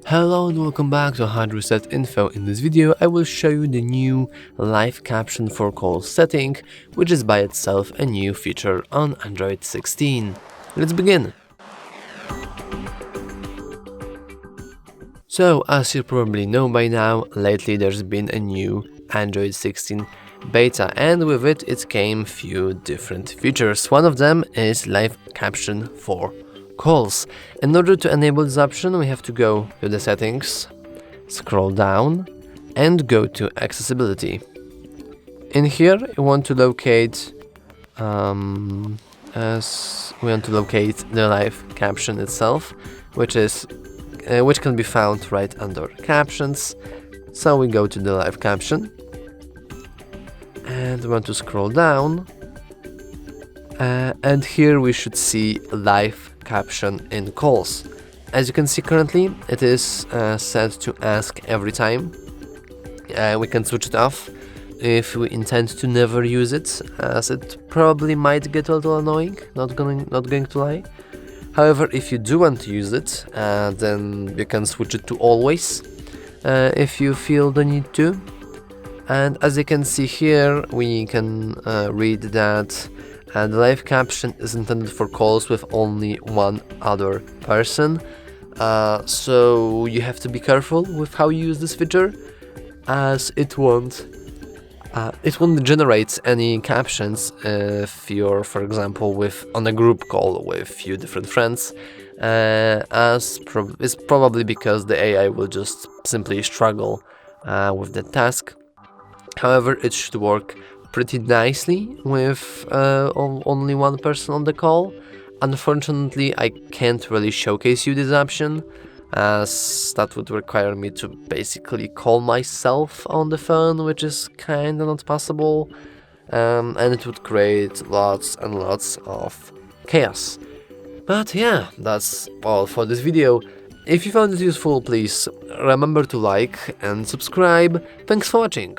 Hello and welcome back to HardReset.Info. In this video I will show you the new live caption for calls setting, which is by itself a new feature on Android 16. Let's begin! So, as you probably know by now, lately there's been a new Android 16 beta, and with it came few different features. One of them is live caption for calls. In order to enable this option, we have to go to the settings, scroll down, and go to accessibility. In here, we want to locate the live caption itself, which can be found right under captions. So we go to the live caption, and we want to scroll down, and here we should see live caption in calls. As you can see currently, it is set to ask every time. We can switch it off if we intend to never use it, as it probably might get a little annoying, not going to lie. However, if you do want to use it, then you can switch it to always if you feel the need to. And as you can see here, we can read that the live caption is intended for calls with only one other person. So you have to be careful with how you use this feature, as it won't generate any captions if you're, for example, on a group call with few different friends, it's probably because the AI will just simply struggle with that task. However, it should work pretty nicely with only one person on the call. Unfortunately, I can't really showcase you this option, as that would require me to basically call myself on the phone, which is kinda not possible, and it would create lots and lots of chaos. But yeah, that's all for this video. If you found it useful, please remember to like and subscribe. Thanks for watching.